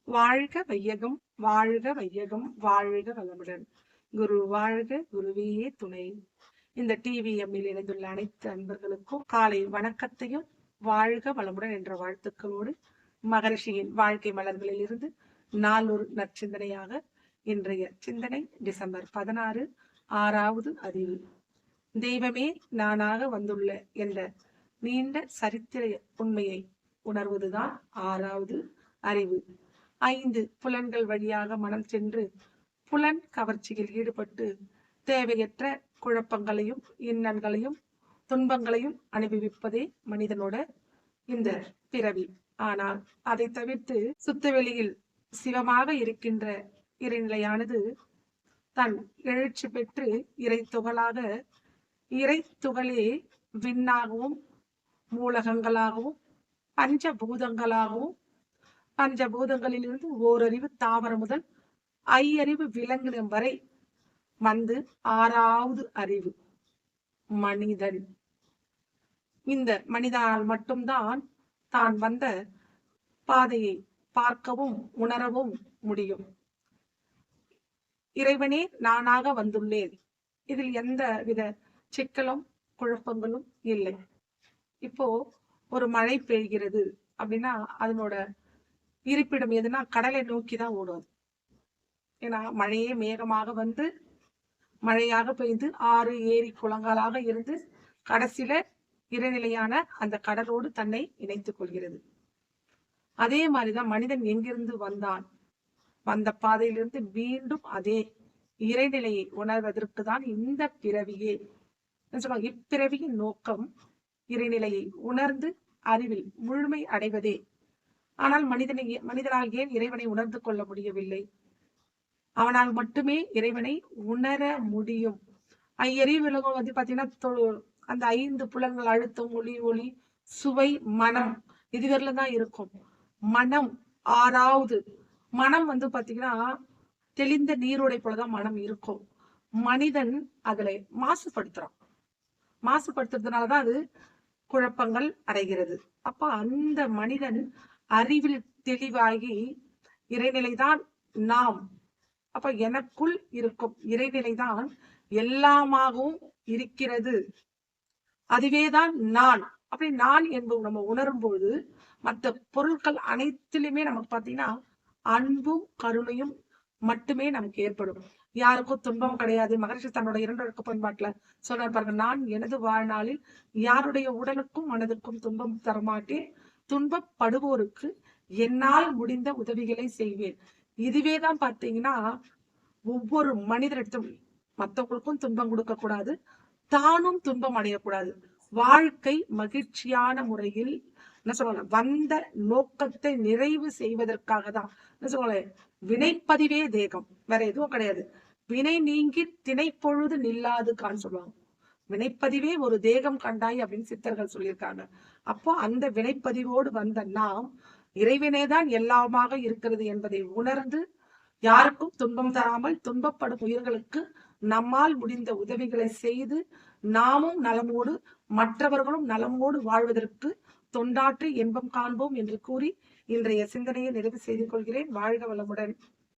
வாழ்க வையகம், வாழ்க வையகம், வாழ்க வளமுடன். குரு வாழ்க, குருவே துணை. இந்த டிவிஎம்மில் இணைந்துள்ள அனைத்து அன்பர்களுக்கும் காலை வணக்கத்தையும் வாழ்க வளமுடன் என்ற வாழ்த்துக்களோடு மகரிஷியின் வாழ்க்கை மலர்களில் இருந்து நாளொரு நற்சிந்தனையாக இன்றைய சிந்தனை டிசம்பர் 16 6வது அறிவு. தெய்வமே நானாக வந்துள்ள என்ற நீண்ட சரித்திர உண்மையை உணர்வதுதான் 6வது அறிவு. 5 புலன்கள் வழியாக மனம் சென்று புலன் கவர்ச்சியில் ஈடுபட்டு தேவையற்ற குழப்பங்களையும் இன்னல்களையும் துன்பங்களையும் அனுபவிப்பதே மனிதனோட இந்த பிறவி. ஆனால் அதை தவிர்த்து சுத்தவெளியில் சிவமாக இருக்கின்ற இறைநிலையானது தன் எழுச்சி பெற்று இறை துகளே விண்ணாகவும் மூலகங்களாகவும் பஞ்சபூதங்களிலிருந்து ஓரறிவு தாவரம் முதல் ஐயறிவு விலங்கினம் வரை வந்து 6வது அறிவு மனிதன். இந்த மனிதனால் மட்டும்தான் தான் வந்த பாதையை பார்க்கவும் உணரவும் முடியும். இறைவனே நானாக வந்துள்ளேன், இதில் எந்த வித சிக்கலும் குழப்பங்களும் இல்லை. இப்போ ஒரு மழை பெய்கிறது அப்படின்னா அதனோட இருப்பிடம் எதுனா கடலை நோக்கி தான் ஓடும். ஏன்னா மழையே மேகமாக வந்து மழையாக பெய்து ஆறு ஏரி குளங்களாக இருந்து கடைசியில இறைநிலையான அந்த கடலோடு தன்னை இணைத்துக் கொள்கிறது. அதே மாதிரிதான் மனிதன் எங்கிருந்து வந்த பாதையிலிருந்து மீண்டும் அதே இறைநிலையை உணர்வதற்கு தான் இந்த பிறவியே. இப்பிறவியின் நோக்கம் இறைநிலையை உணர்ந்து அறிவில் முழுமை அடைவதே. ஆனால் மனிதனால் ஏன் இறைவனை உணர்ந்து கொள்ள முடியவில்லை? அவனால் மட்டுமே இறைவனை உணர முடியும். ஐயறிவு உலகம் வந்து பாத்தீங்கன்னா அந்த 5 புலன்கள் அழுத்தம், ஒளி, சுவை, மனம் இதுவரையில தான் இருக்கும். மனம் 6வது. மனம் வந்து பாத்தீங்கன்னா தெளிந்த நீரோடை போலதான் மனம் இருக்கும். மனிதன் அதுல மாசுபடுத்துறதுனாலதான் அது குழப்பங்கள் அடைகிறது. அப்ப அந்த மனிதன் அறிவில் தெளிவாகி இறைநிலைதான் நாம். அப்ப எனக்குள் இருக்கும் இறைநிலைதான் எல்லாமாகவும் இருக்கிறது, அதுவேதான் நான். அப்படி நான் என்பது நம்ம உணரும் போது மற்ற பொருட்கள் அனைத்திலுமே நமக்கு பாத்தீங்கன்னா அன்பும் கருணையும் மட்டுமே நமக்கு ஏற்படும். யாருக்கும் துன்பம் கிடையாது. மகரிஷி தன்னோட 2 ஒழுக்க பண்பாட்டுல சொல்றாரு பாருங்க, நான் எனது வாழ்நாளில் யாருடைய உடலுக்கும் மனதுக்கும் துன்பம் தரமாட்டேன், துன்பப்படுவோருக்கு என்னால் முடிந்த உதவிகளை செய்வேன். இதுவேதான் பாத்தீங்கன்னா ஒவ்வொரு மனிதரிடத்தும் மற்றவங்களுக்கும் துன்பம் கொடுக்க கூடாது, தானும் துன்பம் அடையக்கூடாது. வாழ்க்கை மகிழ்ச்சியான முறையில் என்ன சொல்ல வந்த நோக்கத்தை நிறைவு செய்வதற்காக தான் என்ன சொல்ல வினைப்பதிவே தேகம், வேற எதுவும் கிடையாது. வினை நீங்கி திணைப்பொழுது நில்லாதுக்கான்னு சொல்லுவாங்க. வினைப்பதிவே ஒரு தேகம் கண்டாய் அப்படின்னு சித்தர்கள் சொல்லியிருக்காங்க. அப்போ அந்த வினைப்பதிவோடு வந்த நாம் இறைவனேதான் எல்லாமாக இருக்கிறது என்பதை உணர்ந்து யாருக்கும் துன்பம் தராமல் துன்பப்படும் உயிர்களுக்கு நம்மால் முடிந்த உதவிகளை செய்து நாமும் நலமோடு மற்றவர்களும் நலமோடு வாழ்வதற்கு தொண்டாற்றி இன்பம் காண்போம் என்று கூறி இன்றைய சிந்தனையை நிறைவு செய்து கொள்கிறேன். வாழ்க வளமுடன்.